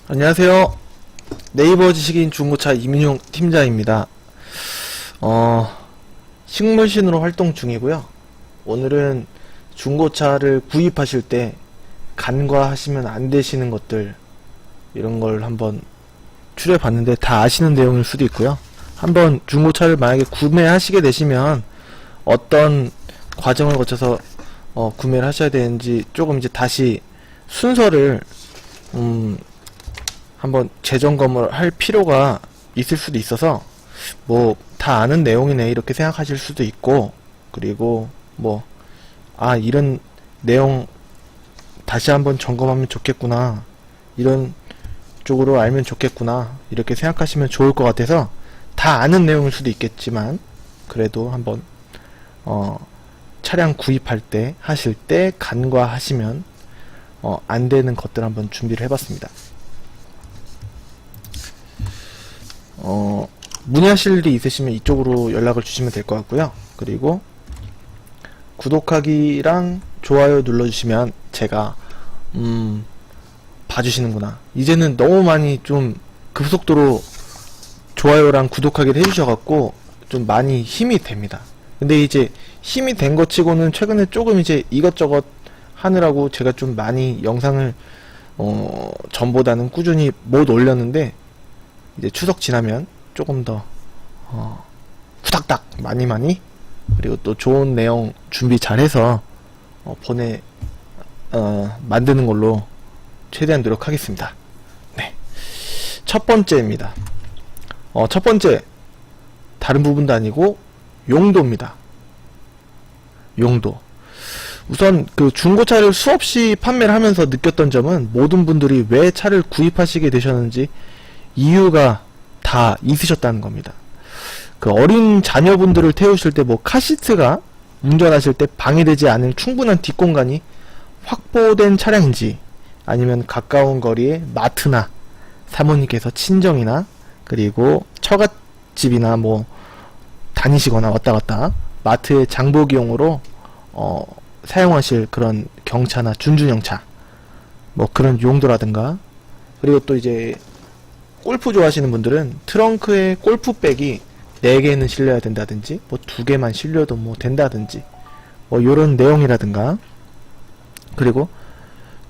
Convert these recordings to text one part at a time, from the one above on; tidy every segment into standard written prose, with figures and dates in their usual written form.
안녕하세요. 네이버 지식인 중고차 이민용 팀장입니다. 식물신으로 활동 중이고요. 오늘은 중고차를 구입하실 때 간과하시면 안 되시는 것들, 이런 걸 한번 추려 봤는데 다 아시는 내용일 수도 있고요. 한번 중고차를 만약에 구매하시게 되시면 어떤 과정을 거쳐서 구매를 하셔야 되는지 조금 이제 다시 순서를 한번 재점검을 할 필요가 있을 수도 있어서 뭐 다 아는 내용이네 이렇게 생각하실 수도 있고, 그리고 뭐 이런 내용 다시 한번 점검하면 좋겠구나, 이런 쪽으로 알면 좋겠구나 이렇게 생각하시면 좋을 것 같아서 다 아는 내용일 수도 있겠지만, 그래도 한번 차량 구입할 때 하실 때 간과하시면 안 되는 것들 한번 준비를 해봤습니다. 문의하실 일이 있으시면 이쪽으로 연락을 주시면 될 것 같고요. 그리고 구독하기랑 좋아요 눌러주시면 제가 봐주시는구나, 이제는 너무 많이 좀 급속도로 좋아요랑 구독하기를 해주셔갖고 좀 많이 힘이 됩니다. 근데 이제 힘이 된 것 치고는 최근에 조금 이제 이것저것 하느라고 제가 좀 많이 영상을 전보다는 꾸준히 못 올렸는데, 이제 추석 지나면 조금 더 후닥닥 많이 그리고 또 좋은 내용 준비 잘해서 만드는 걸로 최대한 노력하겠습니다. 네, 첫 번째입니다. 첫 번째, 다른 부분도 아니고 용도입니다. 용도. 우선 그 중고차를 수없이 판매를 하면서 느꼈던 점은, 모든 분들이 왜 차를 구입하시게 되셨는지 이유가 다 있으셨다는 겁니다. 그 어린 자녀분들을 태우실 때 뭐 카시트가 운전하실 때 방해되지 않을 충분한 뒷공간이 확보된 차량인지, 아니면 가까운 거리에 마트나 사모님께서 친정이나 그리고 처갓집이나 뭐 다니시거나 왔다 갔다 마트의 장보기용으로 사용하실 그런 경차나 준준형차, 뭐 그런 용도라든가, 그리고 또 이제 골프 좋아하시는 분들은 트렁크에 골프백이 4개는 실려야 된다든지, 뭐 2개만 실려도 뭐 된다든지, 뭐 요런 내용이라든가, 그리고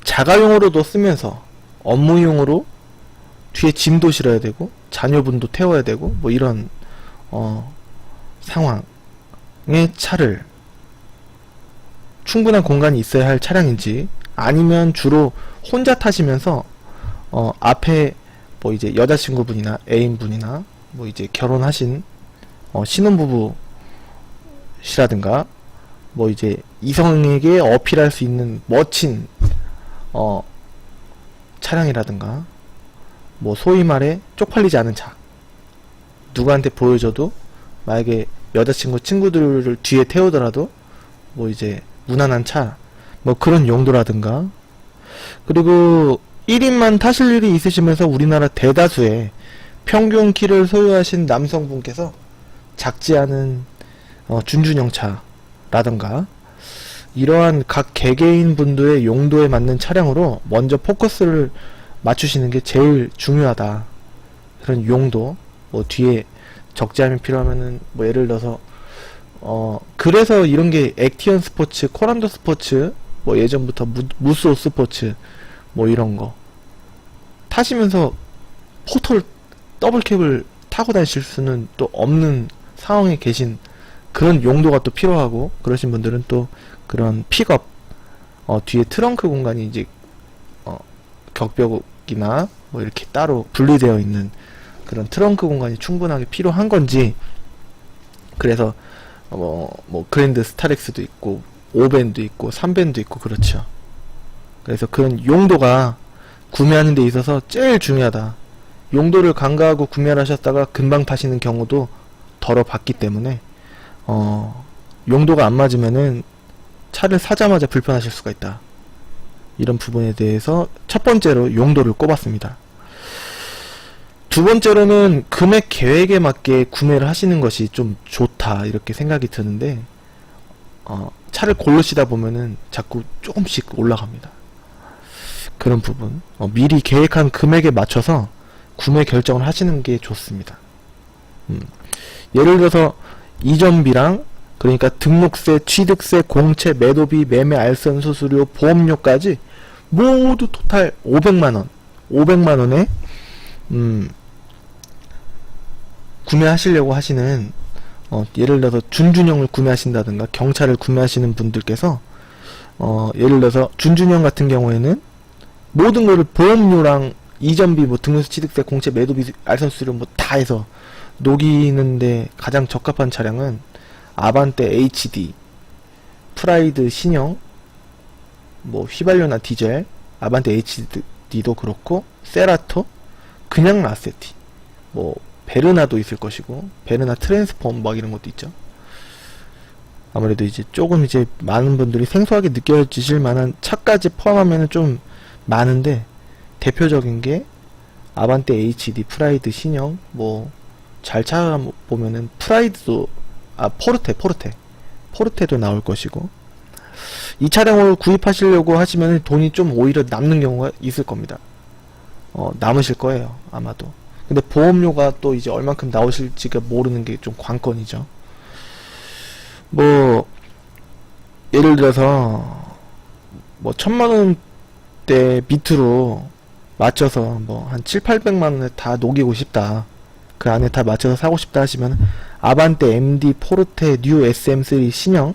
자가용으로도 쓰면서 업무용으로 뒤에 짐도 실어야 되고 자녀분도 태워야 되고, 뭐 이런 상황의 차를 충분한 공간이 있어야 할 차량인지, 아니면 주로 혼자 타시면서 앞에 뭐 이제 여자친구분이나 애인분이나 뭐 이제 결혼하신 신혼부부시라든가, 뭐 이제 이성에게 어필할 수 있는 멋진 차량이라든가, 뭐 소위 말해 쪽팔리지 않은 차, 누구한테 보여줘도 만약에 여자친구 친구들을 뒤에 태우더라도 뭐 이제 무난한 차, 뭐 그런 용도라든가, 그리고 1인만 타실 일이 있으시면서 우리나라 대다수의 평균 키를 소유하신 남성분께서 작지 않은 준준형차라던가, 이러한 각 개개인 분들의 용도에 맞는 차량으로 먼저 포커스를 맞추시는 게 제일 중요하다. 그런 용도, 뭐 뒤에 적재함이 필요하면은 뭐 예를 들어서 그래서 이런 게 액티언 스포츠, 코란도 스포츠, 뭐 예전부터 무스오 스포츠, 뭐 이런 거 타시면서 포털 더블캡을 타고 다니실 수는 또 없는 상황에 계신 그런 용도가 또 필요하고, 그러신 분들은 또 그런 픽업, 뒤에 트렁크 공간이 이제 격벽이나 뭐 이렇게 따로 분리되어 있는 그런 트렁크 공간이 충분하게 필요한 건지, 그래서 뭐 그랜드 스타렉스도 있고 5밴도 있고 3밴도 있고 그렇죠. 그래서 그런 용도가 구매하는 데 있어서 제일 중요하다. 용도를 간과하고 구매를 하셨다가 금방 타시는 경우도 덜어 봤기 때문에 용도가 안 맞으면은 차를 사자마자 불편하실 수가 있다. 이런 부분에 대해서 첫 번째로 용도를 꼽았습니다. 두 번째로는 금액 계획에 맞게 구매를 하시는 것이 좀 좋다, 이렇게 생각이 드는데, 차를 고르시다 보면은 자꾸 조금씩 올라갑니다. 그런 부분 미리 계획한 금액에 맞춰서 구매 결정을 하시는 게 좋습니다. 예를 들어서 이전비랑 그러니까 등록세, 취득세, 공채, 매도비, 매매 알선 수수료, 보험료까지 모두 토탈 500만원 500만원에 구매하시려고 하시는 예를 들어서 준준형을 구매하신다든가 경차를 구매하시는 분들께서 예를 들어서 준준형 같은 경우에는 모든 거를 보험료랑 이전비, 뭐 등록세, 취득세, 공채, 매도비, 알선 수수료 뭐 다 해서 녹이는데 가장 적합한 차량은 아반떼 HD, 프라이드 신형, 뭐 휘발유나 디젤, 아반떼 HD도 그렇고 세라토, 그냥 라세티, 뭐 베르나도 있을 것이고 베르나 트랜스폼 막 이런 것도 있죠. 아무래도 이제 조금 이제 많은 분들이 생소하게 느껴지실 만한 차까지 포함하면 좀 많은데 대표적인 게 아반떼 HD, 프라이드 신형, 뭐 잘 찾아보면은 프라이드도 포르테도 나올 것이고, 이 차량을 구입하시려고 하시면 돈이 좀 오히려 남는 경우가 있을 겁니다. 남으실 거예요, 아마도. 근데 보험료가 또 이제 얼만큼 나오실지가 모르는 게 좀 관건이죠. 뭐 예를 들어서 뭐 1000만원대 밑으로 맞춰서 뭐 한 7,800만원에 다 녹이고 싶다, 그 안에 다 맞춰서 사고 싶다 하시면 아반떼 MD, 포르테, 뉴 SM3 신형,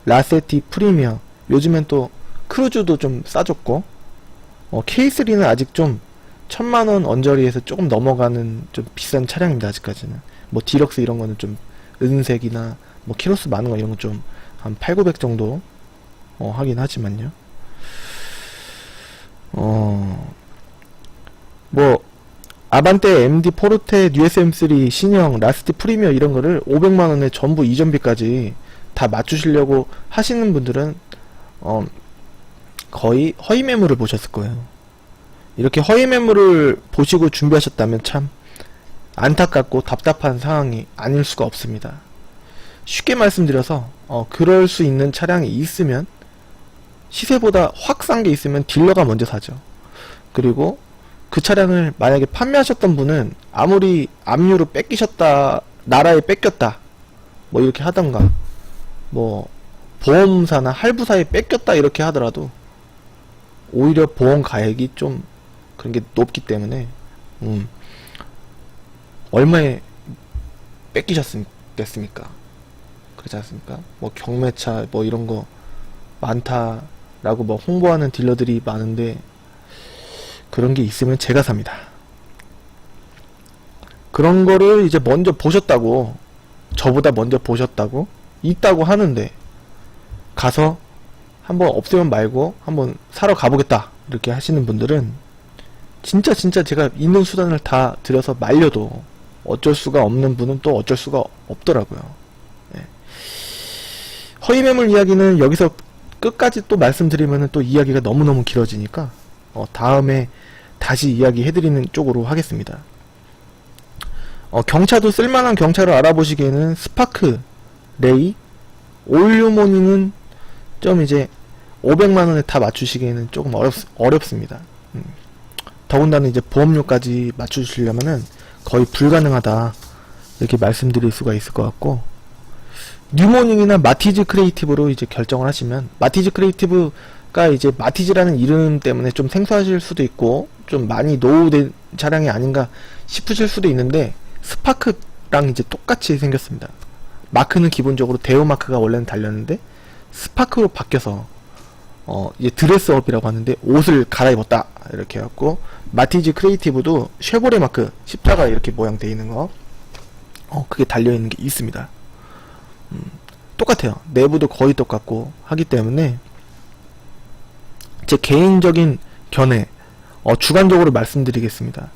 라세티 프리미엄, 요즘엔 또 크루즈도 좀 싸졌고, K3는 아직 좀 1000만원 언저리에서 조금 넘어가는 좀 비싼 차량입니다. 아직까지는 뭐 디럭스 이런 거는 좀 은색이나 뭐 키로수 많은 거 이런 거 좀 한 8,900 정도 하긴 하지만요. 뭐 아반떼 MD, 포르테, 뉴 SM3 신형, 라스티 프리미엄 이런 거를 500만원에 전부 이전비까지 다 맞추시려고 하시는 분들은 거의 허위 매물을 보셨을 거예요. 이렇게 허위 매물을 보시고 준비하셨다면 참 안타깝고 답답한 상황이 아닐 수가 없습니다. 쉽게 말씀드려서 그럴 수 있는 차량이 있으면, 시세보다 확 싼 게 있으면 딜러가 먼저 사죠. 그리고 그 차량을 만약에 판매하셨던 분은 아무리 압류로 뺏기셨다, 나라에 뺏겼다 뭐 이렇게 하던가, 뭐 보험사나 할부사에 뺏겼다 이렇게 하더라도 오히려 보험 가액이 좀 그런 게 높기 때문에 얼마에 뺏기셨겠습니까? 그렇지 않습니까? 뭐 경매차 뭐 이런 거 많다라고 뭐 홍보하는 딜러들이 많은데, 그런 게 있으면 제가 삽니다. 그런 거를 이제 먼저 보셨다고, 저보다 먼저 보셨다고 있다고 하는데 가서 한번 없으면 말고 한번 사러 가보겠다 이렇게 하시는 분들은 진짜 제가 있는 수단을 다 들여서 말려도 어쩔 수가 없는 분은 또 어쩔 수가 없더라고요. 네. 허위매물 이야기는 여기서 끝까지 또 말씀드리면은 또 이야기가 너무너무 길어지니까 다음에 다시 이야기 해드리는 쪽으로 하겠습니다. 경차도 쓸만한 경차를 알아보시기에는 스파크, 레이, 올유모닝은 좀 이제 500만원에 다 맞추시기에는 조금 어렵습니다. 더군다나 이제 보험료까지 맞추시려면은 거의 불가능하다 이렇게 말씀드릴 수가 있을 것 같고, 뉴모닝이나 마티즈 크리에이티브로 이제 결정을 하시면, 마티즈 크리에이티브가 이제 마티즈라는 이름 때문에 좀 생소하실 수도 있고 좀 많이 노후된 차량이 아닌가 싶으실 수도 있는데, 스파크랑 이제 똑같이 생겼습니다. 마크는 기본적으로 대우 마크가 원래는 달렸는데 스파크로 바뀌어서 이제 드레스업이라고 하는데 옷을 갈아입었다 이렇게 해갖고, 마티즈 크리에이티브도 쉐보레 마크 십자가 이렇게 모양 돼 있는 거 그게 달려있는 게 있습니다. 똑같아요. 내부도 거의 똑같고 하기 때문에 제 개인적인 견해 주관적으로 말씀드리겠습니다.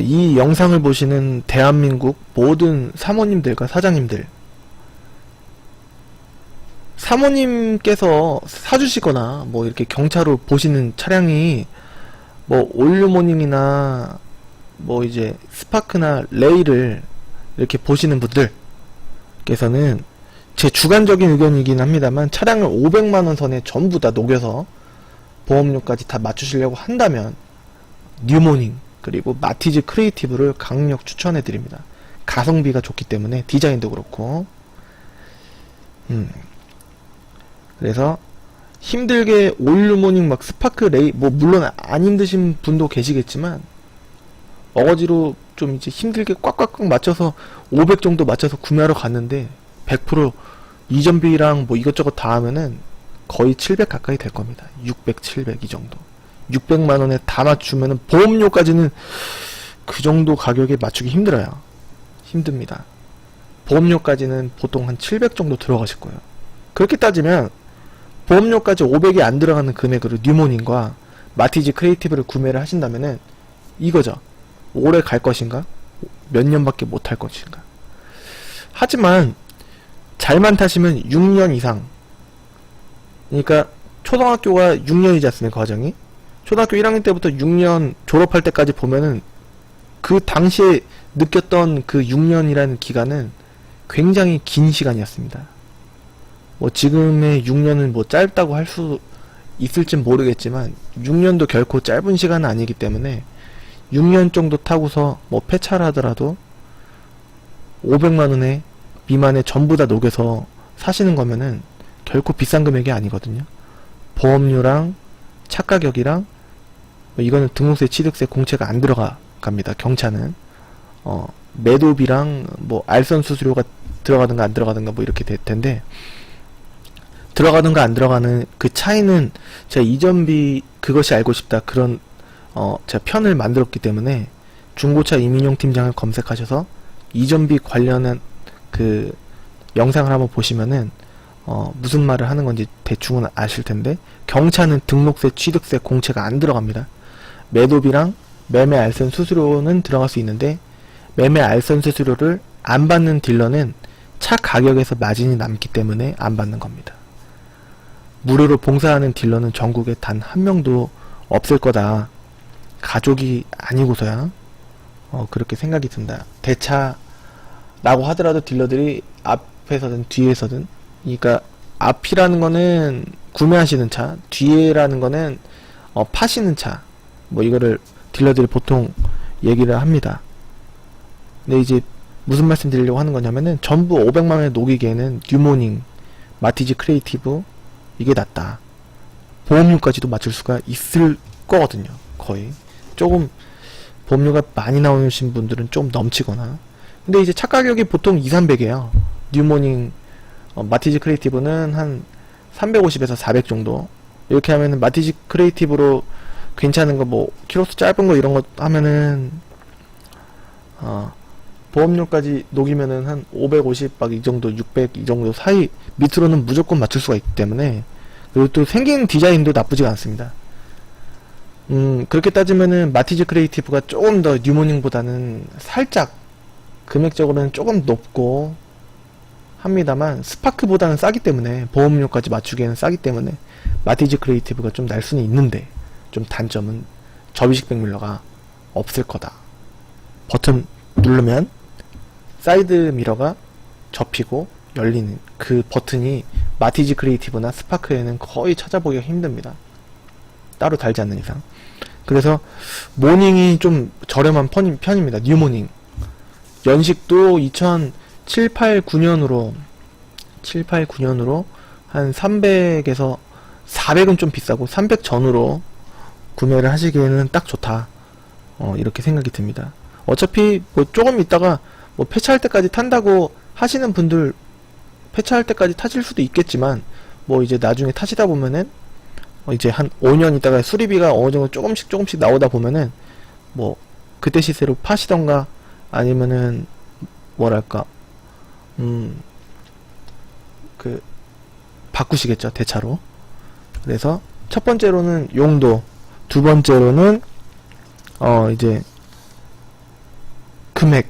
이 영상을 보시는 대한민국 모든 사모님들과 사장님들, 사모님께서 사주시거나 뭐 이렇게 경차로 보시는 차량이 뭐 올유모닝이나 뭐 이제 스파크나 레이를 이렇게 보시는 분들께서는 제 주관적인 의견이긴 합니다만 차량을 500만원 선에 전부 다 녹여서 보험료까지 다 맞추시려고 한다면 뉴모닝 그리고 마티즈 크리에이티브를 강력 추천해 드립니다. 가성비가 좋기 때문에 디자인도 그렇고. 그래서 힘들게 올뉴모닝 막 스파크 레이 뭐 물론 안 힘드신 분도 계시겠지만 어거지로 좀 이제 힘들게 꽉꽉꽉 맞춰서 500 정도 맞춰서 구매하러 갔는데 100% 이전비랑 뭐 이것저것 다 하면은 거의 700 가까이 될 겁니다. 600, 700 이 정도. 600만 원에 다 맞추면은 보험료까지는 그 정도 가격에 맞추기 힘들어요. 힘듭니다. 보험료까지는 보통 한 700 정도 들어가실 거예요. 그렇게 따지면 보험료까지 500이 안 들어가는 금액으로 뉴모닝과 마티즈 크리에이티브를 구매를 하신다면은 이거죠. 오래 갈 것인가? 몇 년밖에 못 할 것인가? 하지만 잘만 타시면 6년 이상. 그러니까 초등학교가 6년이지 않습니까, 과정이? 초등학교 1학년 때부터 6년 졸업할 때까지 보면은 그 당시에 느꼈던 그 6년이라는 기간은 굉장히 긴 시간이었습니다. 뭐 지금의 6년은 뭐 짧다고 할 수 있을진 모르겠지만 6년도 결코 짧은 시간은 아니기 때문에 6년 정도 타고서 뭐 폐차를 하더라도 500만원에 미만에 전부 다 녹여서 사시는 거면은 결코 비싼 금액이 아니거든요. 보험료랑 차 가격이랑 뭐 이거는 등록세, 취득세, 공채가 안 들어갑니다. 경차는 매도비랑 뭐 알선 수수료가 들어가든가 안 들어가든가 뭐 이렇게 될 텐데 들어가든가 안 들어가는 그 차이는 제가 이전비 그것이 알고 싶다 그런 제가 편을 만들었기 때문에 중고차 이민용 팀장을 검색하셔서 이전비 관련한 그 영상을 한번 보시면은 무슨 말을 하는 건지 대충은 아실 텐데 경차는 등록세, 취득세, 공채가 안 들어갑니다. 매도비랑 매매 알선 수수료는 들어갈 수 있는데 매매 알선 수수료를 안 받는 딜러는 차 가격에서 마진이 남기 때문에 안 받는 겁니다. 무료로 봉사하는 딜러는 전국에 단 한 명도 없을 거다. 가족이 아니고서야 그렇게 생각이 든다. 대차라고 하더라도 딜러들이 앞에서든 뒤에서든 그러니까 앞이라는 거는 구매하시는 차, 뒤에라는 거는 파시는 차. 뭐 이거를 딜러들이 보통 얘기를 합니다. 근데 이제 무슨 말씀 드리려고 하는 거냐면은 전부 500만 원에 녹이기에는 뉴모닝, 마티즈 크리에이티브 이게 낫다. 보험료까지도 맞출 수가 있을 거거든요. 거의. 조금 보험료가 많이 나오신 분들은 좀 넘치거나. 근데 이제 차 가격이 보통 2,300이에요. 뉴모닝 마티즈 크리에이티브는 한 350에서 400 정도. 이렇게 하면은 마티즈 크리에이티브로 괜찮은 거 뭐 키로수 짧은 거 이런 거 하면은 보험료까지 녹이면은 한 550 막 이 정도 600 이 정도 사이 밑으로는 무조건 맞출 수가 있기 때문에 그리고 또 생긴 디자인도 나쁘지가 않습니다. 그렇게 따지면은 마티즈 크리에이티브가 조금 더 뉴모닝보다는 살짝 금액적으로는 조금 높고 합니다만 스파크보다는 싸기 때문에 보험료까지 맞추기에는 싸기 때문에 마티즈 크리에이티브가 좀 날 수는 있는데 좀 단점은 접이식 백밀러가 없을 거다. 버튼 누르면 사이드 미러가 접히고 열리는 그 버튼이 마티즈 크리에이티브나 스파크에는 거의 찾아보기가 힘듭니다. 따로 달지 않는 이상. 그래서 모닝이 좀 저렴한 편입니다. 뉴모닝. 연식도 2007, 8, 9년으로 한 300에서 400은 좀 비싸고 300 전후로 구매를 하시기에는 딱 좋다. 이렇게 생각이 듭니다. 어차피 뭐 조금 있다가 뭐 폐차할 때까지 탄다고 하시는 분들 폐차할 때까지 타실 수도 있겠지만 뭐 이제 나중에 타시다 보면은 이제 한 5년 있다가 수리비가 어느 정도 조금씩 나오다 보면은 뭐 그때 시세로 파시던가 아니면은 뭐랄까 그 바꾸시겠죠, 대차로. 그래서 첫 번째로는 용도, 두 번째로는 이제 금액,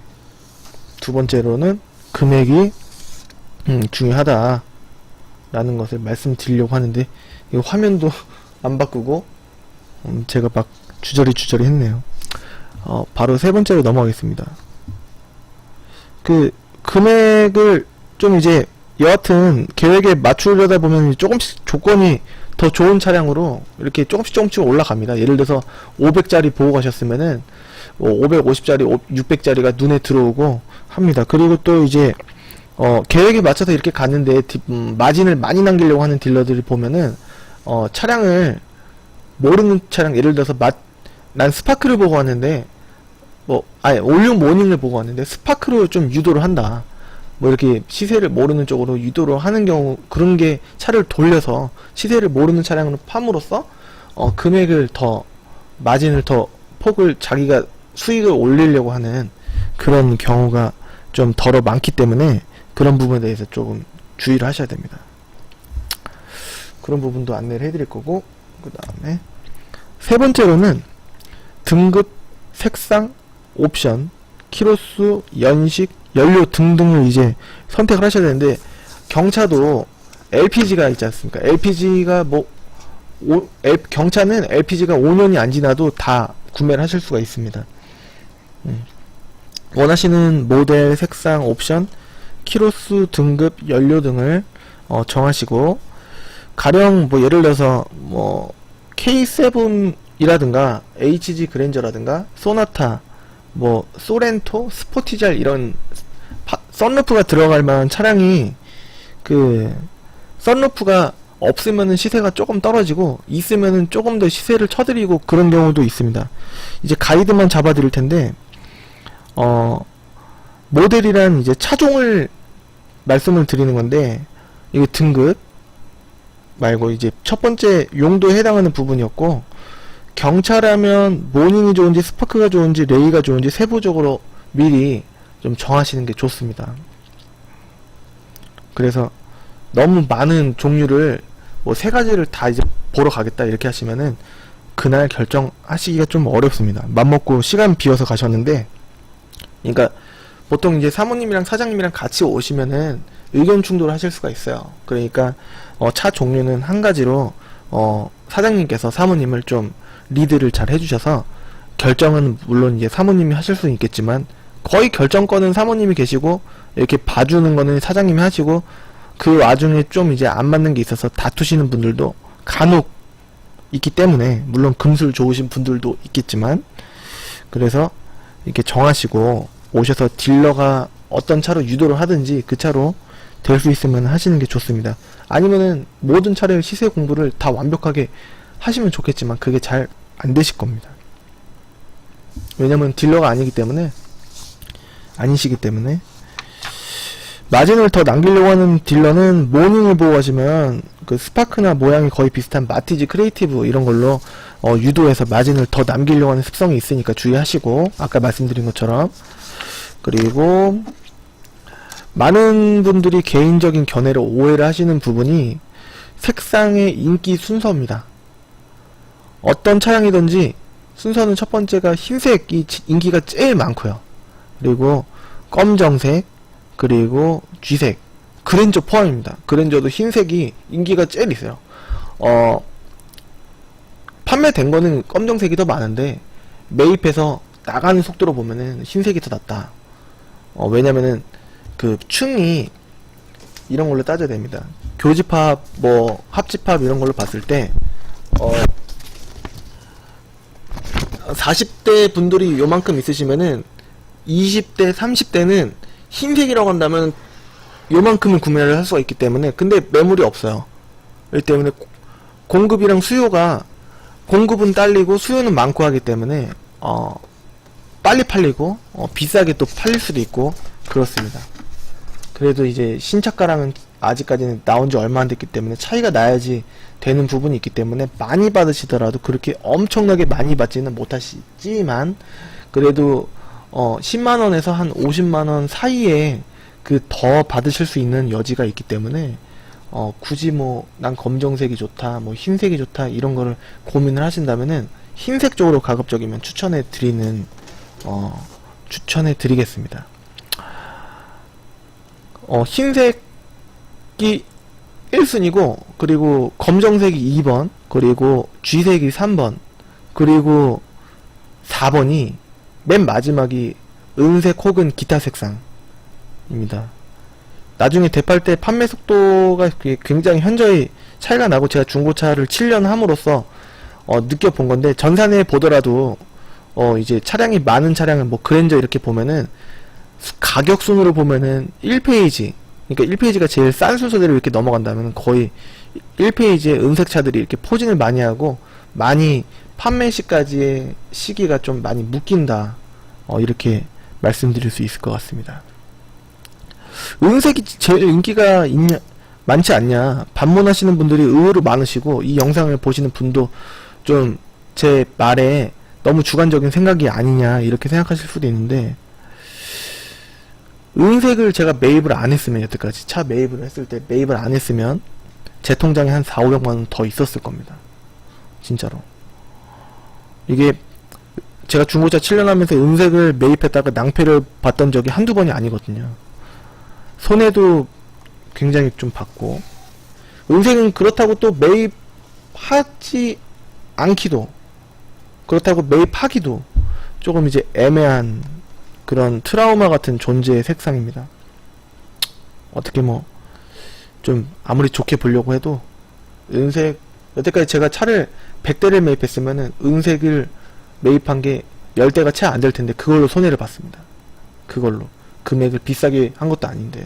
두 번째로는 금액이 중요하다 라는 것을 말씀드리려고 하는데 이 화면도 안 바꾸고 제가 막 주저리 했네요. 바로 세 번째로 넘어가겠습니다. 그 금액을 좀 이제 여하튼 계획에 맞추려다 보면 조금씩 조건이 더 좋은 차량으로 이렇게 조금씩 올라갑니다. 예를 들어서 500짜리 보고 가셨으면은 550짜리, 600짜리가 눈에 들어오고 합니다. 그리고 또 이제 계획에 맞춰서 이렇게 갔는데 마진을 많이 남기려고 하는 딜러들이 보면은 차량을 모르는 차량, 예를 들어서 난 스파크를 보고 왔는데 올륨 모닝을 보고 왔는데 스파크로 좀 유도를 한다. 뭐 이렇게 시세를 모르는 쪽으로 유도를 하는 경우, 그런 게 차를 돌려서 시세를 모르는 차량으로 팜으로써 금액을 더, 마진을 더, 폭을 자기가 수익을 올리려고 하는 그런 경우가 좀 덜어 많기 때문에 그런 부분에 대해서 조금 주의를 하셔야 됩니다. 그런 부분도 안내를 해드릴 거고, 그 다음에 세 번째로는 등급, 색상, 옵션, 키로수, 연식, 연료 등등을 이제 선택을 하셔야 되는데, 경차도 LPG가 있지 않습니까? LPG가 경차는 LPG가 5년이 안 지나도 다 구매를 하실 수가 있습니다. 원하시는 모델, 색상, 옵션, 키로수, 등급, 연료 등을 정하시고, 가령 예를 들어서 K7이라든가 HG 그랜저라든가 소나타, 소렌토, 스포티잘 이런 썬루프가 들어갈 만한 차량이 썬루프가 없으면은 시세가 조금 떨어지고 있으면은 조금 더 시세를 쳐드리고 그런 경우도 있습니다. 이제 가이드만 잡아드릴 텐데, 모델이란 이제 차종을 말씀을 드리는 건데, 이게 등급 말고 이제 첫 번째 용도에 해당하는 부분이었고, 경차라면 모닝이 좋은지 스파크가 좋은지 레이가 좋은지 세부적으로 미리 좀 정하시는 게 좋습니다. 그래서 너무 많은 종류를 세 가지를 다 이제 보러 가겠다 이렇게 하시면은 그날 결정하시기가 좀 어렵습니다. 맘먹고 시간 비워서 가셨는데, 그러니까 보통 이제 사모님이랑 사장님이랑 같이 오시면은 의견 충돌을 하실 수가 있어요. 그러니까 차 종류는 한 가지로 사장님께서 사모님을 좀 리드를 잘 해주셔서, 결정은 물론 이제 사모님이 하실 수는 있겠지만 거의 결정권은 사모님이 계시고 이렇게 봐주는 거는 사장님이 하시고, 그 와중에 좀 이제 안 맞는 게 있어서 다투시는 분들도 간혹 있기 때문에, 물론 금술 좋으신 분들도 있겠지만, 그래서 이렇게 정하시고 오셔서 딜러가 어떤 차로 유도를 하든지 그 차로 될 수 있으면 하시는 게 좋습니다. 아니면은 모든 차량 시세 공부를 다 완벽하게 하시면 좋겠지만 그게 잘 안 되실 겁니다. 왜냐면 딜러가 아니시기 때문에. 마진을 더 남기려고 하는 딜러는 모닝을 보고 가시면 그 스파크나 모양이 거의 비슷한 마티즈 크리에이티브 이런 걸로 유도해서 마진을 더 남기려고 하는 습성이 있으니까 주의하시고, 아까 말씀드린 것처럼. 그리고 많은 분들이 개인적인 견해로 오해를 하시는 부분이 색상의 인기 순서입니다. 어떤 차량이든지 순서는 첫 번째가 흰색이 인기가 제일 많고요. 그리고 검정색, 그리고 쥐색, 그랜저 포함입니다. 그랜저도 흰색이 인기가 제일 있어요. 판매된 거는 검정색이 더 많은데 매입해서 나가는 속도로 보면은 흰색이 더 낫다. 왜냐면은 그 층이 이런 걸로 따져야 됩니다. 교집합, 합집합 이런 걸로 봤을 때 40대 분들이 요만큼 있으시면은 20대, 30대는 흰색이라고 한다면 요만큼은 구매를 할 수가 있기 때문에, 근데 매물이 없어요. 그렇기 때문에 공급이랑 수요가, 공급은 딸리고 수요는 많고 하기 때문에 빨리 팔리고 비싸게 또 팔릴 수도 있고 그렇습니다. 그래도 이제 신차가랑은 아직까지는 나온 지 얼마 안 됐기 때문에 차이가 나야지 되는 부분이 있기 때문에, 많이 받으시더라도 그렇게 엄청나게 많이 받지는 못하시지만 그래도 10만원에서 한 50만원 사이에 그 더 받으실 수 있는 여지가 있기 때문에 굳이 난 검정색이 좋다, 흰색이 좋다 이런 거를 고민을 하신다면은 흰색 쪽으로 가급적이면 추천해 드리겠습니다. 흰색이 1순위고, 그리고 검정색이 2번, 그리고 쥐색이 3번, 그리고 4번이 맨 마지막이 은색 혹은 기타 색상입니다. 나중에 대팔 때 판매 속도가 굉장히 현저히 차이가 나고, 제가 중고차를 7년 함으로써 느껴본 건데, 전산에 보더라도 이제 차량이 많은 차량은 뭐 그랜저 이렇게 보면은 가격 순으로 보면은 1페이지, 그러니까 1페이지가 제일 싼 순서대로 이렇게 넘어간다면 거의 1페이지에 은색 차들이 이렇게 포진을 많이 하고 많이 판매 시까지의 시기가 좀 많이 묶인다, 이렇게 말씀드릴 수 있을 것 같습니다. 은색이 제일 인기가 많지 않냐, 반문하시는 분들이 의외로 많으시고, 이 영상을 보시는 분도 좀 제 말에 너무 주관적인 생각이 아니냐 이렇게 생각하실 수도 있는데, 은색을 제가 매입을 안 했으면, 여태까지 차 매입을 했을 때 매입을 안 했으면 제 통장에 한 4,500만원 더 있었을 겁니다. 진짜로. 이게 제가 중고차 7년 하면서 은색을 매입했다가 낭패를 봤던 적이 한두 번이 아니거든요. 손해도 굉장히 좀 봤고, 은색은 그렇다고 또 매입하지 않기도, 그렇다고 매입하기도 조금 이제 애매한 그런 트라우마 같은 존재의 색상입니다. 어떻게 뭐 좀 아무리 좋게 보려고 해도 은색, 여태까지 제가 차를 100대를 매입했으면은 은색을 매입한 게 10대가 채 안 될 텐데 그걸로 손해를 봤습니다. 그걸로 금액을 비싸게 한 것도 아닌데.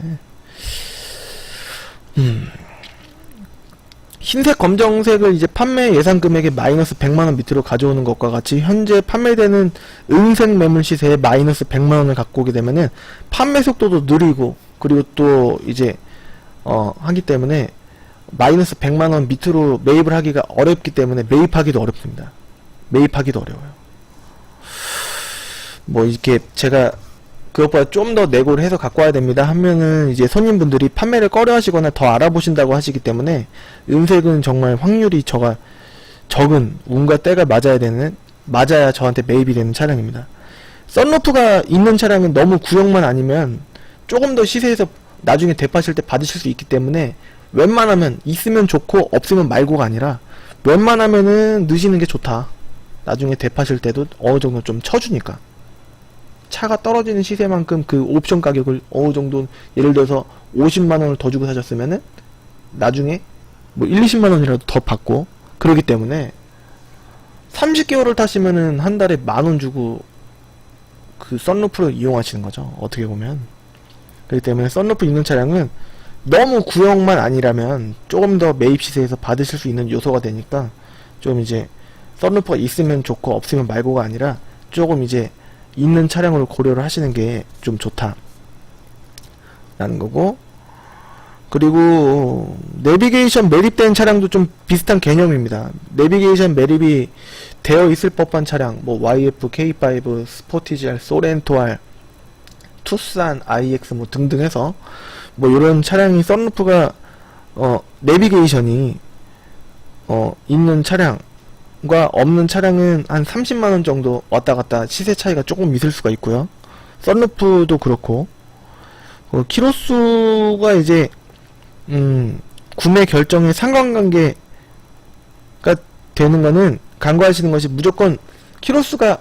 흰색, 검정색을 이제 판매 예상 금액의 마이너스 100만원 밑으로 가져오는 것과 같이, 현재 판매되는 은색 매물 시세에 마이너스 100만원을 갖고 오게 되면은 판매 속도도 느리고, 그리고 또 이제 하기 때문에 마이너스 100만원 밑으로 매입을 하기가 어렵기 때문에 매입하기도 어렵습니다. 매입하기도 어려워요. 뭐 이렇게 제가 그것보다 좀 더 내고를 해서 갖고 와야 됩니다 하면은 이제 손님분들이 판매를 꺼려 하시거나 더 알아보신다고 하시기 때문에, 은색은 정말 확률이 적은, 운과 때가 맞아야 저한테 매입이 되는 차량입니다. 썬루프가 있는 차량은 너무 구형만 아니면 조금 더 시세에서 나중에 대파실 때 받으실 수 있기 때문에, 웬만하면 있으면 좋고 없으면 말고가 아니라 웬만하면은 넣으시는 게 좋다. 나중에 대파실 때도 어느 정도 좀 쳐주니까. 차가 떨어지는 시세만큼 그 옵션 가격을 어느 정도, 예를 들어서 50만원을 더 주고 사셨으면은 나중에 뭐 20만원이라도 더 받고, 그러기 때문에 30개월을 타시면은 한 달에 10,000원 주고 그 썬루프를 이용하시는 거죠, 어떻게 보면. 그렇기 때문에 썬루프 있는 차량은 너무 구형만 아니라면 조금 더 매입 시세에서 받으실 수 있는 요소가 되니까, 좀 이제 썬루프가 있으면 좋고 없으면 말고가 아니라 조금 이제 있는 차량으로 고려를 하시는 게 좀 좋다 라는 거고, 그리고 내비게이션 매립된 차량도 좀 비슷한 개념입니다. 내비게이션 매립이 되어 있을 법한 차량, 뭐 YF, K5, 스포티지 R, 소렌토 R, 투싼, IX 뭐 등등 해서 뭐 이런 차량이 썬루프가 내비게이션이 있는 차량과 없는 차량은 한 30만원 정도 왔다갔다 시세 차이가 조금 있을 수가 있고요. 썬루프도 그렇고, 키로수가 이제 구매 결정의 상관관계가 되는 거는, 간과하시는 것이 무조건 키로수가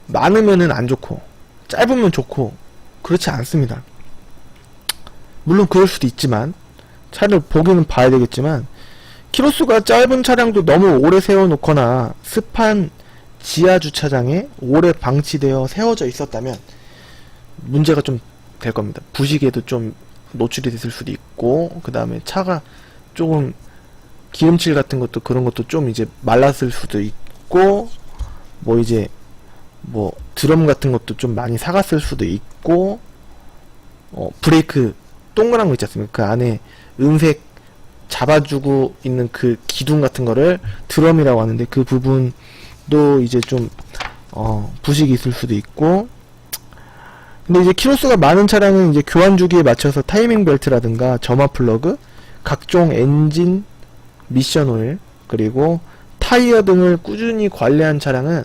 많으면은 안 좋고 짧으면 좋고 그렇지 않습니다. 물론 그럴 수도 있지만, 차를 보기는 봐야 되겠지만, 키로수가 짧은 차량도 너무 오래 세워놓거나 습한 지하 주차장에 오래 방치되어 세워져 있었다면 문제가 좀 될 겁니다. 부식에도 좀 노출이 됐을 수도 있고, 그 다음에 차가 조금 기름칠 같은 것도, 그런 것도 좀 이제 말랐을 수도 있고, 뭐 이제 뭐 드럼 같은 것도 좀 많이 사갔을 수도 있고, 브레이크 동그란 거 있지 않습니까? 그 안에 은색 잡아주고 있는 그 기둥 같은 거를 드럼이라고 하는데, 그 부분도 이제 좀 부식이 있을 수도 있고. 근데 이제 키로수가 많은 차량은 이제 교환 주기에 맞춰서 타이밍 벨트라든가 점화 플러그, 각종 엔진, 미션 오일, 그리고 타이어 등을 꾸준히 관리한 차량은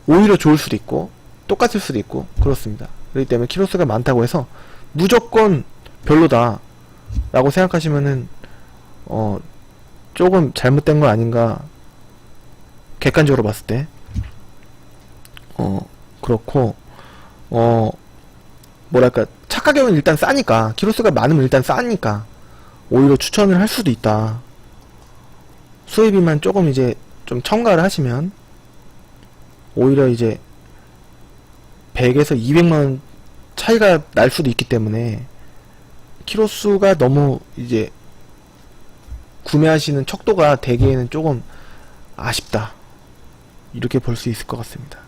오히려 좋을 수도 있고 똑같을 수도 있고 그렇습니다. 그렇기 때문에 키로수가 많다고 해서 무조건 별로다 라고 생각하시면은 조금 잘못된 거 아닌가, 객관적으로 봤을 때. 그렇고 뭐랄까, 가격은 일단 싸니까, 키로수가 많으면 일단 싸니까 오히려 추천을 할 수도 있다. 수입비만 조금 이제 좀 첨가를 하시면 오히려 이제 100에서 200만원 차이가 날 수도 있기 때문에 키로수가 너무 이제 구매하시는 척도가 되기에는 조금 아쉽다, 이렇게 볼 수 있을 것 같습니다.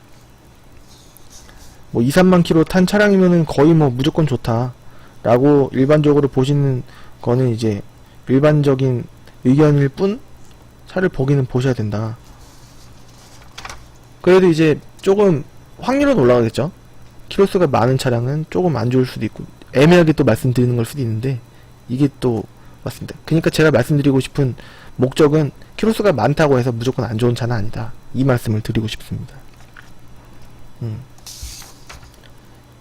뭐 2, 3만 킬로 탄 차량이면은 거의 뭐 무조건 좋다 라고 일반적으로 보시는 거는 이제 일반적인 의견일 뿐, 차를 보기는 보셔야 된다. 그래도 이제 조금 확률은 올라가겠죠. 키로수가 많은 차량은 조금 안 좋을 수도 있고, 애매하게 또 말씀드리는 걸 수도 있는데, 이게 또 맞습니다. 그러니까 제가 말씀드리고 싶은 목적은 키로수가 많다고 해서 무조건 안 좋은 차는 아니다, 이 말씀을 드리고 싶습니다.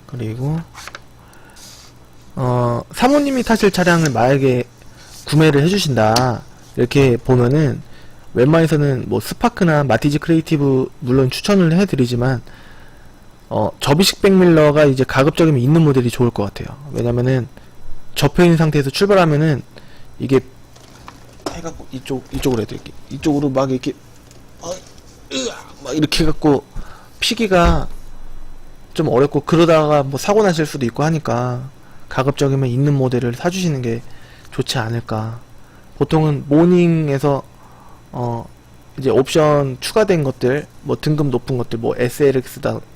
그리고 사모님이 타실 차량을 만약에 구매를 해주신다 이렇게 보면은 웬만해서는 뭐 스파크나 마티즈 크리에이티브 물론 추천을 해드리지만 접이식 백밀러가 이제 가급적이면 있는 모델이 좋을 것 같아요. 왜냐면은 접혀있는 상태에서 출발하면은 이게 해갖고 이쪽으로 해드릴게. 이쪽으로 막 이렇게 막 이렇게 해갖고 피기가 좀 어렵고, 그러다가 뭐 사고 나실 수도 있고 하니까 가급적이면 있는 모델을 사주시는 게 좋지 않을까. 보통은 모닝에서 이제 옵션 추가된 것들, 뭐 등급 높은 것들, 뭐 SLX라던가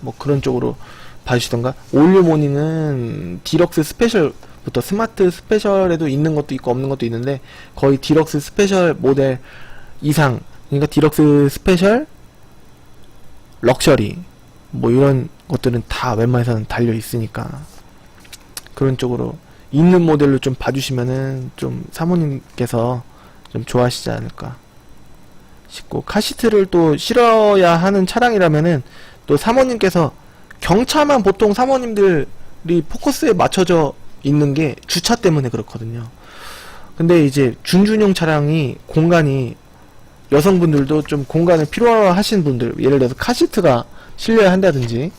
뭐 그런 쪽으로 봐주시던가, 올류 모닝은 디럭스 스페셜부터 스마트 스페셜에도 있는 것도 있고 없는 것도 있는데, 거의 디럭스 스페셜 모델 이상, 그러니까 디럭스 스페셜, 럭셔리 뭐 이런 것들은 다 웬만해서는 달려 있으니까 그런 쪽으로 있는 모델로 좀 봐주시면은 좀 사모님께서 좀 좋아하시지 않을까 싶고, 카시트를 또 실어야 하는 차량이라면은 또 사모님께서 경차만 보통 사모님들이 포커스에 맞춰져 있는 게 주차 때문에 그렇거든요. 근데 이제 준준용 차량이 공간이, 여성분들도 좀 공간을 필요하신 분들, 예를 들어서 카시트가 실려야 한다든지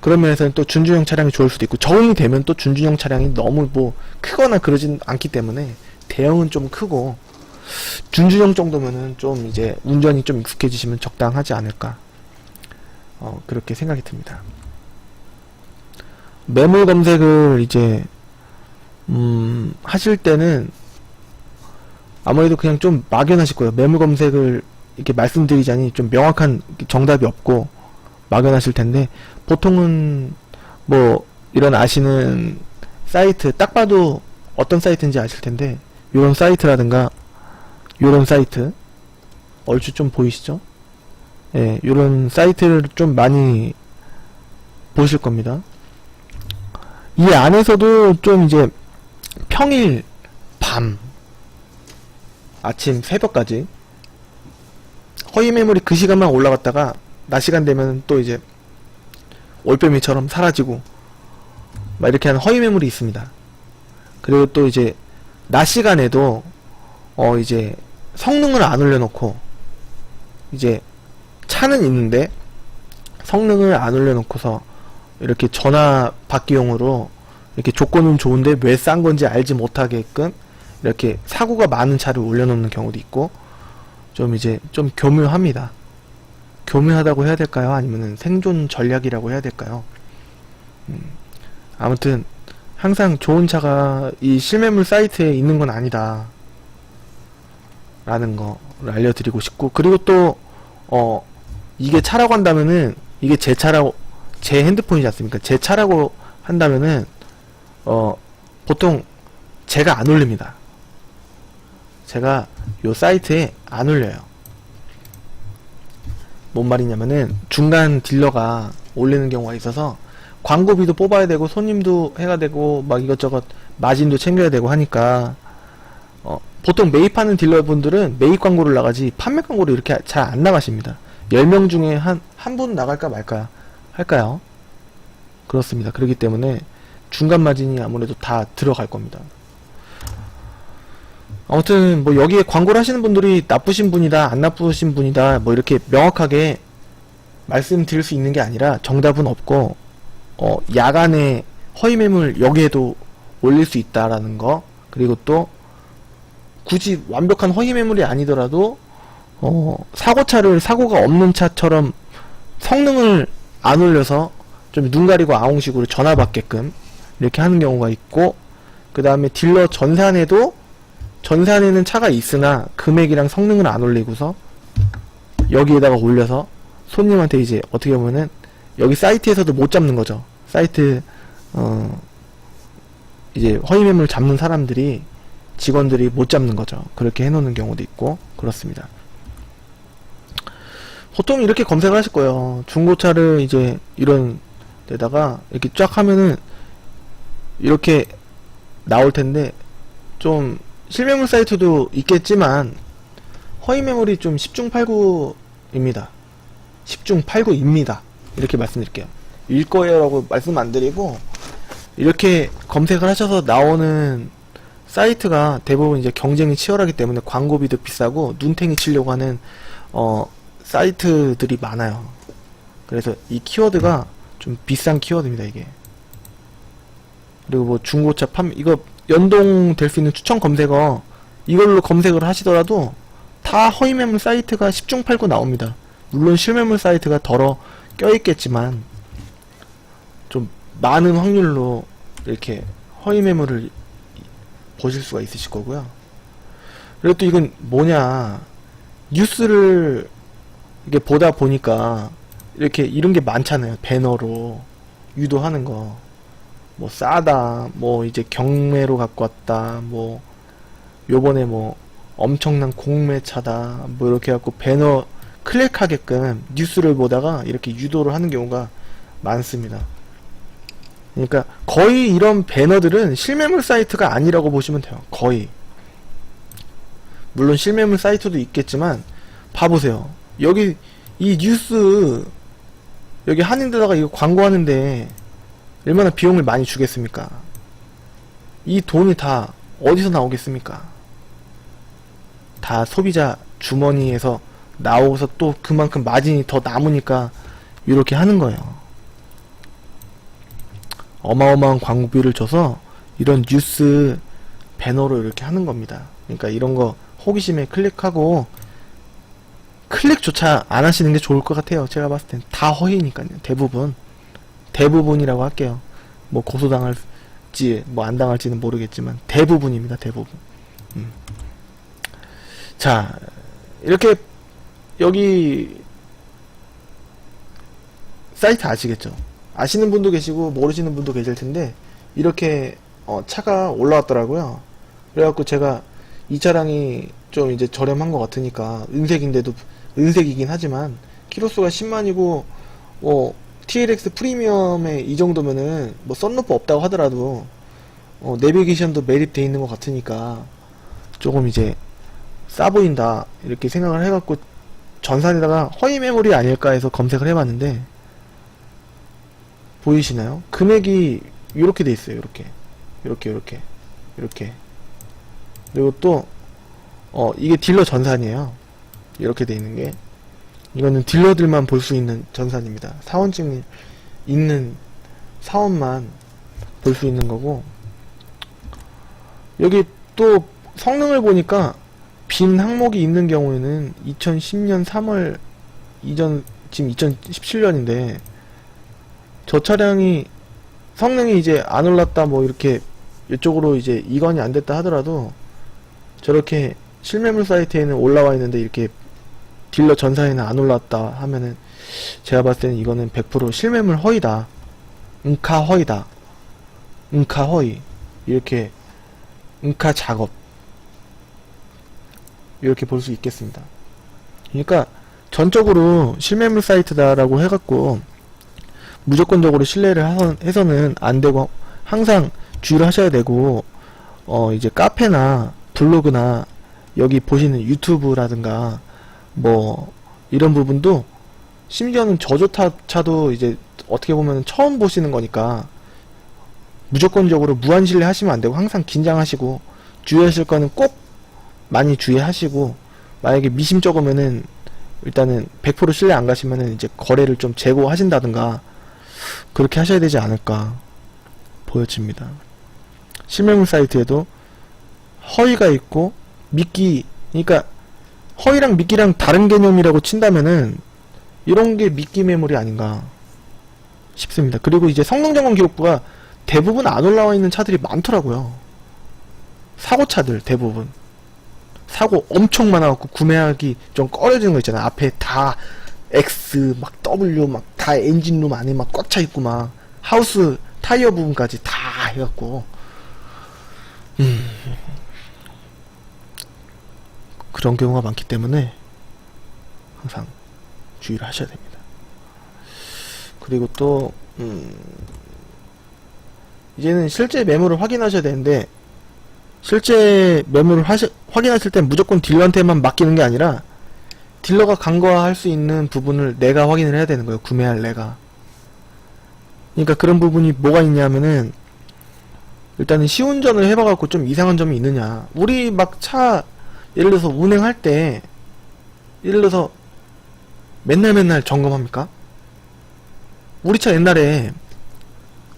그런 면에서는 또 준준용 차량이 좋을 수도 있고, 저음이 되면 또 준준용 차량이 너무 뭐 크거나 그러진 않기 때문에 대형은 좀 크고, 준준용 정도면은 좀 이제 운전이 좀 익숙해지시면 적당하지 않을까, 그렇게 생각이 듭니다. 매물 검색을 이제 하실 때는 아무래도 그냥 좀 막연하실 거예요. 매물 검색을 이렇게 말씀드리자니 좀 명확한 정답이 없고 막연하실 텐데, 보통은 뭐 이런 아시는 사이트, 딱 봐도 어떤 사이트인지 아실 텐데, 요런 사이트라든가 요런 사이트, 얼추 좀 보이시죠? 예, 요런 사이트를 좀 많이 보실 겁니다. 이 안에서도 좀 이제 평일 밤, 아침 새벽까지 허위 매물이 그 시간만 올라갔다가 낮 시간 되면 또 이제 올빼미처럼 사라지고 막 이렇게 하는 허위 매물이 있습니다. 그리고 또 이제 낮 시간에도 이제 성능을 안 올려놓고, 이제 차는 있는데 성능을 안 올려놓고서 이렇게 전화 받기용으로 이렇게 조건은 좋은데 왜 싼 건지 알지 못하게끔 이렇게 사고가 많은 차를 올려놓는 경우도 있고, 좀 이제 좀 교묘합니다. 교묘하다고 해야 될까요? 아니면은 생존 전략이라고 해야 될까요? 아무튼 항상 좋은 차가 이 실매물 사이트에 있는 건 아니다 라는 거를 알려드리고 싶고, 그리고 또 이게 차라고 한다면은, 이게 제 차라고, 제 핸드폰이지 않습니까? 제 차라고 한다면은 보통 제가 안 올립니다. 제가 요 사이트에 안 올려요. 뭔 말이냐면은 중간 딜러가 올리는 경우가 있어서 광고비도 뽑아야 되고 손님도 해야 되고 막 이것저것 마진도 챙겨야 되고 하니까 보통 매입하는 딜러분들은 매입 광고를 나가지 판매 광고를 이렇게 잘 안 나가십니다. 10명 중에 한 분 나갈까 말까 할까요? 그렇습니다. 그렇기 때문에 중간 마진이 아무래도 다 들어갈 겁니다. 아무튼 뭐 여기에 광고를 하시는 분들이 나쁘신 분이다 안 나쁘신 분이다 뭐 이렇게 명확하게 말씀드릴 수 있는 게 아니라, 정답은 없고 야간에 허위 매물 여기에도 올릴 수 있다라는 거, 그리고 또 굳이 완벽한 허위 매물이 아니더라도 사고차를 사고가 없는 차처럼 성능을 안 올려서 좀 눈 가리고 아웅식으로 전화 받게끔 이렇게 하는 경우가 있고, 그 다음에 딜러 전산에는 차가 있으나 금액이랑 성능을 안 올리고서 여기에다가 올려서 손님한테 이제 어떻게 보면은 여기 사이트에서도 못 잡는 거죠. 사이트 이제 허위 매물 잡는 사람들이, 직원들이 못 잡는 거죠. 그렇게 해놓는 경우도 있고 그렇습니다. 보통 이렇게 검색을 하실 거예요. 중고차를 이제 이런 데다가 이렇게 쫙 하면은 이렇게 나올 텐데, 좀 실매물 사이트도 있겠지만 허위 매물이 좀 10중 8구입니다. 10중 8구입니다. 이렇게 말씀드릴게요. 일 거예요 라고 말씀 안 드리고, 이렇게 검색을 하셔서 나오는 사이트가 대부분 이제 경쟁이 치열하기 때문에 광고비도 비싸고 눈탱이 치려고 하는 사이트들이 많아요. 그래서 이 키워드가 좀 비싼 키워드입니다, 이게. 그리고 뭐 중고차 판매, 이거 연동될 수 있는 추천 검색어, 이걸로 검색을 하시더라도 다 허위매물 사이트가 10중 8구 나옵니다. 물론 실매물 사이트가 덜어 껴있겠지만 좀 많은 확률로 이렇게 허위매물을 보실 수가 있으실 거고요. 그리고 또 이건 뭐냐, 뉴스를 이게 보다 보니까 이렇게 이런 게 많잖아요. 배너로 유도하는 거, 뭐 싸다, 뭐 이제 경매로 갖고 왔다, 뭐 요번에 뭐 엄청난 공매차다, 뭐 이렇게 해갖고 배너 클릭하게끔 뉴스를 보다가 이렇게 유도를 하는 경우가 많습니다. 그러니까 거의 이런 배너들은 실매물 사이트가 아니라고 보시면 돼요. 거의. 물론 실매물 사이트도 있겠지만 봐보세요. 여기 이 뉴스 여기 하는 데다가 이거 광고하는데 얼마나 비용을 많이 주겠습니까? 이 돈이 다 어디서 나오겠습니까? 다 소비자 주머니에서 나오고서 또 그만큼 마진이 더 남으니까 이렇게 하는 거예요. 어마어마한 광고비를 줘서 이런 뉴스 배너로 이렇게 하는 겁니다. 그러니까 이런 거 호기심에 클릭하고, 클릭조차 안 하시는 게 좋을 것 같아요. 제가 봤을 땐 다 허위니까요. 대부분이라고 할게요. 뭐 고소당할지 뭐 안 당할지는 모르겠지만 대부분입니다. 대부분. 자, 이렇게 여기 사이트 아시겠죠? 아시는 분도 계시고 모르시는 분도 계실 텐데, 이렇게 차가 올라왔더라고요. 그래갖고 제가 이 차량이 좀 이제 저렴한 것 같으니까, 은색인데도, 은색이긴 하지만 키로수가 10만이고 뭐 TLX 프리미엄에 이 정도면은 뭐 썬루프 없다고 하더라도 내비게이션도 매립되어 있는 것 같으니까 조금 이제 싸 보인다 이렇게 생각을 해갖고 전산에다가 허위 매물이 아닐까 해서 검색을 해봤는데, 보이시나요? 금액이 이렇게 돼 있어요. 이렇게 그리고 또 이게 딜러 전산이에요. 이렇게 돼 있는 게, 이거는 딜러들만 볼 수 있는 전산입니다. 사원증이 있는 사원만 볼 수 있는 거고, 여기 또 성능을 보니까 빈 항목이 있는 경우에는 2010년 3월 이전, 지금 2017년인데 저 차량이 성능이 이제 안 올랐다 뭐 이렇게 이쪽으로 이제 이관이 안 됐다 하더라도 저렇게 실매물 사이트에는 올라와 있는데 이렇게 딜러 전산에는 안 올랐다 하면은 제가 봤을 때는 이거는 100% 실매물 허위다, 응카 허위다, 응카 허위, 이렇게 응카 작업, 이렇게 볼 수 있겠습니다. 그러니까 전적으로 실매물 사이트다라고 해갖고 무조건적으로 신뢰를 해서는 안 되고, 항상 주의를 하셔야 되고, 이제 카페나 블로그나 여기 보시는 유튜브라든가 뭐 이런 부분도, 심지어는 저조차도 이제 어떻게 보면 처음 보시는 거니까 무조건적으로 무한 신뢰 하시면 안 되고, 항상 긴장하시고 주의하실 거는 꼭 많이 주의하시고, 만약에 미심쩍으면은 일단은 100% 신뢰 안 가시면은 이제 거래를 좀 재고하신다든가 그렇게 하셔야 되지 않을까 보여집니다. 실명문 사이트에도 허위가 있고 미끼, 그러니까 허위랑 미끼랑 다른 개념이라고 친다면은 이런 게 미끼 매물이 아닌가 싶습니다. 그리고 이제 성능점검 기록부가 대부분 안 올라와 있는 차들이 많더라고요. 사고차들 대부분 사고 엄청 많아갖고 구매하기 좀 꺼려지는 거 있잖아요. 앞에 다 X 막 W 막 다 엔진룸 안에 막 꽉 차 있고 막 하우스 타이어 부분까지 다 해갖고 그런 경우가 많기 때문에 항상 주의를 하셔야 됩니다. 그리고 또 이제는 실제 매물을 확인하셔야 되는데, 실제 매물을 확인하실 땐 무조건 딜러한테만 맡기는 게 아니라 딜러가 간과할 수 있는 부분을 내가 확인을 해야 되는 거예요. 구매할 내가. 그러니까 그런 부분이 뭐가 있냐면은, 일단은 시운전을 해봐갖고 좀 이상한 점이 있느냐. 우리 막 차 예를 들어서 운행할 때 예를 들어서 맨날 점검합니까? 우리 차 옛날에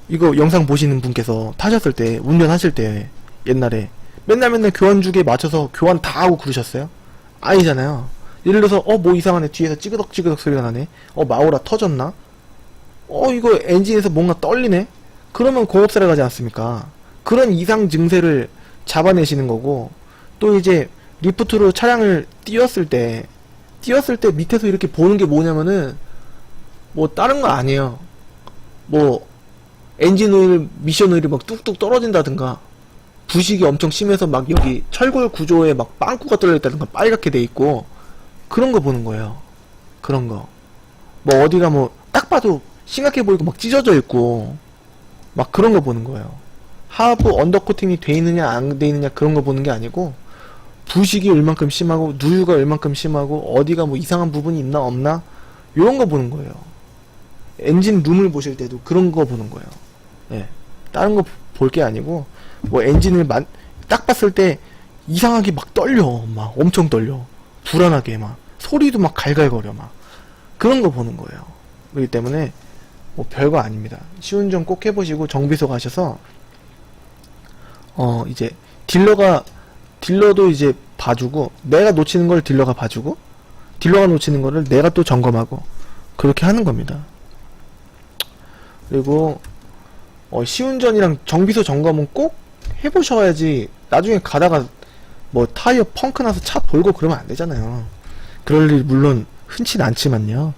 이거 영상 보시는 분께서 타셨을 때, 운전하실 때 옛날에 맨날 교환주기에 맞춰서 교환 다 하고 그러셨어요? 아니잖아요. 예를 들어서 뭐 이상하네, 뒤에서 찌그덕 소리가 나네, 마오라 터졌나, 이거 엔진에서 뭔가 떨리네, 그러면 공업사를 가지 않습니까? 그런 이상 증세를 잡아내시는 거고, 또 이제 리프트로 차량을 띄웠을 때 밑에서 이렇게 보는 게 뭐냐면은 뭐 다른 거 아니에요. 뭐 엔진 오일, 미션 오일이 막 뚝뚝 떨어진다든가, 부식이 엄청 심해서 막 여기 철골 구조에 막 빵꾸가 뚫려있다든가 빨갛게 돼 있고, 그런 거 보는 거예요. 그런 거. 뭐 어디가 뭐 딱 봐도 심각해 보이고 막 찢어져 있고 막 그런 거 보는 거예요. 하부 언더코팅이 돼 있느냐 안 돼 있느냐 그런 거 보는 게 아니고, 부식이 얼만큼 심하고 누유가 얼만큼 심하고 어디가 뭐 이상한 부분이 있나 없나 요런 거 보는 거예요. 엔진 룸을 보실 때도 그런 거 보는 거예요. 예. 다른 거 볼 게 아니고, 뭐 엔진을 딱 봤을 때 이상하게 막 떨려, 막 엄청 떨려, 불안하게 막 소리도 막 갈갈거려, 막 그런 거 보는 거예요. 그렇기 때문에 뭐 별거 아닙니다. 시운전 꼭 해보시고 정비소 가셔서 이제 딜러도 이제 봐주고, 내가 놓치는 걸 딜러가 봐주고, 딜러가 놓치는 거를 내가 또 점검하고, 그렇게 하는 겁니다. 그리고 시운전이랑 정비소 점검은 꼭 해보셔야지 나중에 가다가 뭐 타이어 펑크 나서 차 돌고 그러면 안 되잖아요. 그럴 일 물론 흔치 않지만요.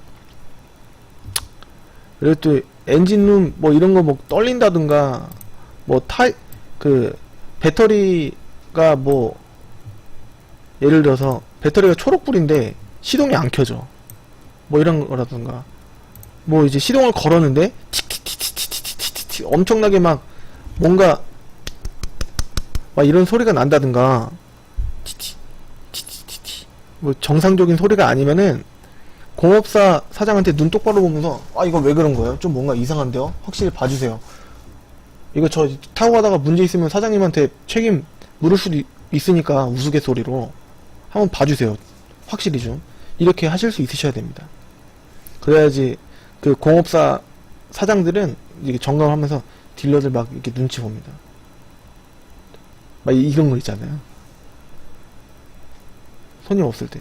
그리고 또 엔진룸 뭐 이런 거 뭐 떨린다든가, 뭐 배터리가 뭐 예를 들어서 배터리가 초록불인데 시동이 안 켜져, 뭐 이런 거라든가, 뭐 이제 시동을 걸었는데 틱틱틱틱틱틱틱 엄청나게 막 뭔가 막 이런 소리가 난다든가, 틱틱틱틱틱 뭐 정상적인 소리가 아니면은 공업사 사장한테 눈 똑바로 보면서 이거 왜 그런 거예요? 좀 뭔가 이상한데요? 확실히 봐주세요. 이거 저 타고 가다가 문제 있으면 사장님한테 책임 물을 수도 있으니까 우스갯소리로 한번 봐주세요. 확실히 좀 이렇게 하실 수 있으셔야 됩니다. 그래야지 그 공업사 사장들은 이렇게 점검하면서 딜러들 막 이렇게 눈치 봅니다. 막 이런 거 있잖아요. 손님 없을 때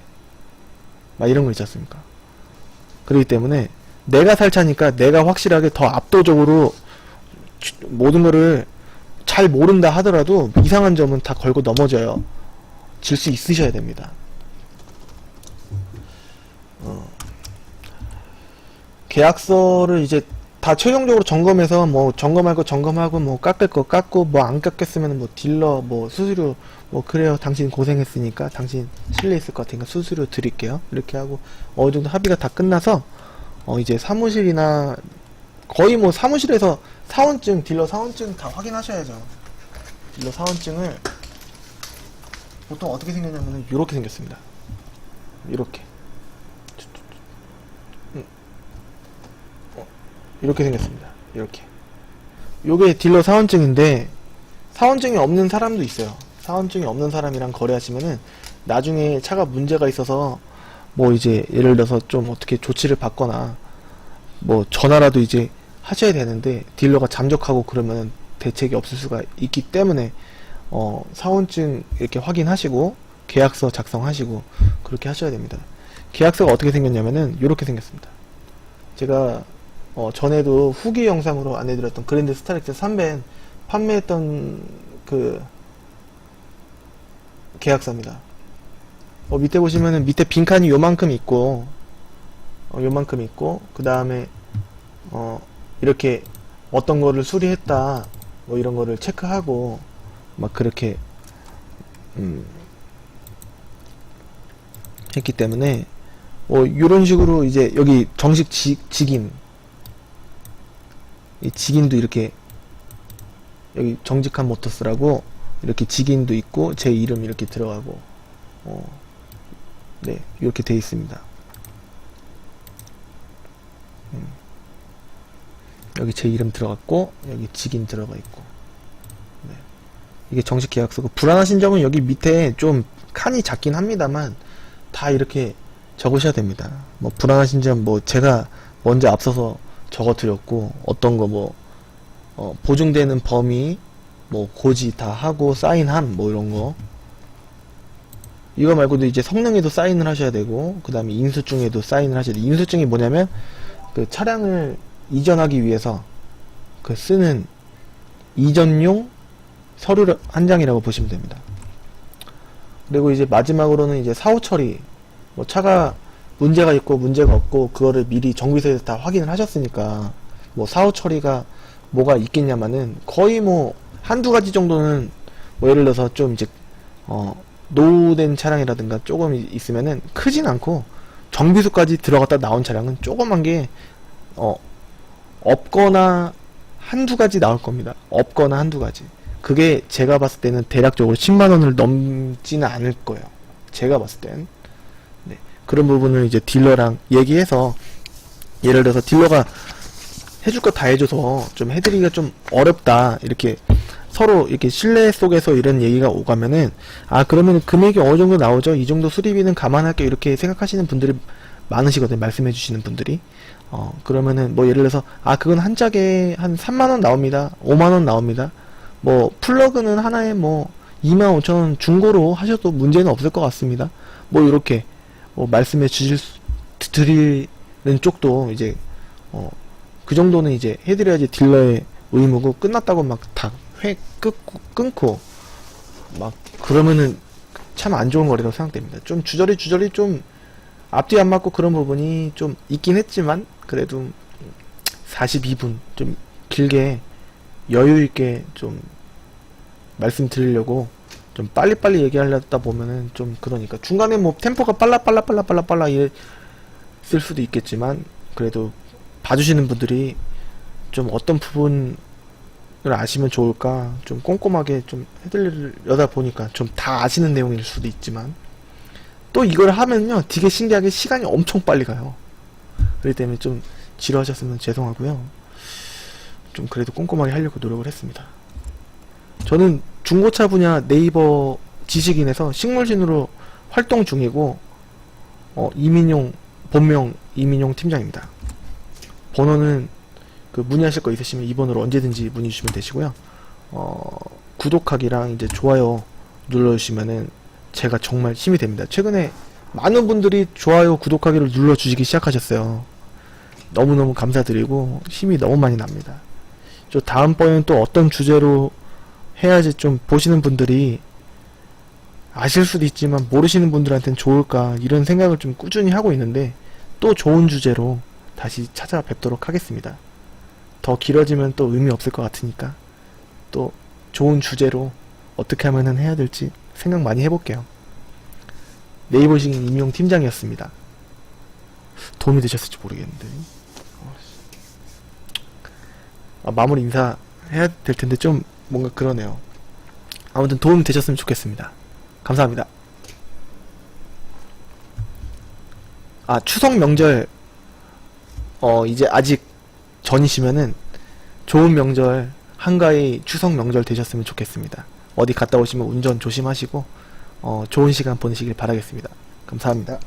막 이런 거 있지 않습니까? 그렇기 때문에 내가 살 차니까 내가 확실하게 더 압도적으로 모든 거를 잘 모른다 하더라도 이상한 점은 다 걸고 넘어져요. 질 수 있으셔야 됩니다. 계약서를 이제 다 최종적으로 점검해서 뭐 점검할 거 점검하고, 뭐 깎을 거 깎고, 뭐 안 깎였으면 뭐 딜러 뭐 수수료 뭐 그래요, 당신 고생했으니까 당신 실례 있을 것 같으니까 수수료 드릴게요, 이렇게 하고 어느 정도 합의가 다 끝나서 이제 사무실이나 거의 뭐 사무실에서 사원증, 딜러 사원증 다 확인하셔야죠. 딜러 사원증을 보통 어떻게 생겼냐면 이렇게 생겼습니다. 이렇게 이렇게 생겼습니다. 이렇게. 요게 딜러 사원증인데, 사원증이 없는 사람도 있어요. 사원증이 없는 사람이랑 거래하시면은 나중에 차가 문제가 있어서 뭐 이제 예를 들어서 좀 어떻게 조치를 받거나 뭐 전화라도 이제 하셔야 되는데 딜러가 잠적하고 그러면 대책이 없을 수가 있기 때문에 사원증 이렇게 확인하시고 계약서 작성하시고 그렇게 하셔야 됩니다. 계약서가 어떻게 생겼냐면은 이렇게 생겼습니다. 제가 전에도 후기 영상으로 안내드렸던 그랜드 스타렉스 3벤 판매했던 그 계약서입니다. 밑에 보시면은 밑에 빈칸이 요만큼 있고 그 다음에 이렇게 어떤 거를 수리했다 뭐 이런 거를 체크하고 막 그렇게 했기 때문에 이런 식으로 이제 여기 정식 직인 이 직인도 이렇게 여기 정직한 모터스라고 이렇게 직인도 있고 제 이름 이렇게 들어가고 네 이렇게 돼 있습니다. 여기 제 이름 들어갔고 여기 직인 들어가 있고 네. 이게 정식 계약서고 불안하신 점은 여기 밑에 좀 칸이 작긴 합니다만 다 이렇게 적으셔야 됩니다. 뭐 불안하신 점 뭐 제가 먼저 앞서서 적어 드렸고 어떤 거 뭐 보증되는 범위 뭐 고지 다 하고 사인함 뭐 이런 거 이거 말고도 이제 성능에도 사인을 하셔야 되고 그 다음에 인수증에도 사인을 하셔야 돼요. 인수증이 뭐냐면 그 차량을 이전하기 위해서 그 쓰는 이전용 서류 한 장이라고 보시면 됩니다. 그리고 이제 마지막으로는 이제 사후 처리 뭐 차가 문제가 있고 문제가 없고 그거를 미리 정비소에서 다 확인을 하셨으니까 뭐 사후 처리가 뭐가 있겠냐마는 거의 뭐 한두 가지 정도는 뭐 예를 들어서 좀 이제 노후된 차량이라든가 조금 있으면은 크진 않고 정비소까지 들어갔다 나온 차량은 조그만 게 없거나 한두 가지 나올 겁니다. 없거나 한두 가지. 그게 제가 봤을 때는 대략적으로 10만원을 넘지는 않을 거예요. 제가 봤을 땐. 네. 그런 부분을 이제 딜러랑 얘기해서 예를 들어서 딜러가 해줄 거 다 해줘서 좀 해드리기가 좀 어렵다. 이렇게 서로 이렇게 신뢰 속에서 이런 얘기가 오가면은 그러면 금액이 어느 정도 나오죠? 이 정도 수리비는 감안할게 이렇게 생각하시는 분들이 많으시거든요. 말씀해 주시는 분들이. 그러면은 뭐 예를 들어서 그건 한 짝에 한 3만원 나옵니다. 5만원 나옵니다. 뭐 플러그는 하나에 뭐 25,000원 중고로 하셔도 문제는 없을 것 같습니다. 뭐 이렇게 말씀해 드리는 쪽도 이제 그 정도는 이제 해드려야지 딜러의 의무고 끝났다고 막 다 끊고 막 그러면은 참 안 좋은 거리라고 생각됩니다. 좀 주저리 좀 앞뒤 안 맞고 그런 부분이 좀 있긴 했지만 그래도 42분 좀 길게 여유있게 좀 말씀드리려고 좀 빨리빨리 얘기하려다 보면은 좀 그러니까 중간에 뭐 템포가 빨라 있을 수도 있겠지만 그래도 봐주시는 분들이 좀 어떤 부분을 아시면 좋을까 좀 꼼꼼하게 좀 해드리려다 보니까 좀 다 아시는 내용일 수도 있지만 또 이걸 하면요 되게 신기하게 시간이 엄청 빨리 가요. 그렇기 때문에 좀 지루하셨으면 죄송하고요. 좀 그래도 꼼꼼하게 하려고 노력을 했습니다. 저는 중고차 분야 네이버 지식인에서 식물진으로 활동 중이고 본명 이민용 팀장입니다. 번호는 그 문의하실 거 있으시면 이 번호로 언제든지 문의 주시면 되시고요. 구독하기랑 이제 좋아요 눌러주시면은 제가 정말 힘이 됩니다. 최근에 많은 분들이 좋아요 구독하기를 눌러주시기 시작하셨어요. 너무너무 감사드리고 힘이 너무 많이 납니다. 저 다음번에는 또 어떤 주제로 해야지 좀 보시는 분들이 아실 수도 있지만 모르시는 분들한테는 좋을까 이런 생각을 좀 꾸준히 하고 있는데 또 좋은 주제로 다시 찾아뵙도록 하겠습니다. 더 길어지면 또 의미 없을 것 같으니까 또 좋은 주제로 어떻게 하면은 해야 될지 생각 많이 해볼게요. 네이버 식인 임용 팀장이었습니다. 도움이 되셨을지 모르겠는데 마무리 인사 해야 될 텐데 좀 뭔가 그러네요. 아무튼 도움이 되셨으면 좋겠습니다. 감사합니다. 추석 명절 이제 아직 전이시면은 좋은 명절 한가히 추석 명절 되셨으면 좋겠습니다. 어디 갔다 오시면 운전 조심하시고 좋은 시간 보내시길 바라겠습니다. 감사합니다.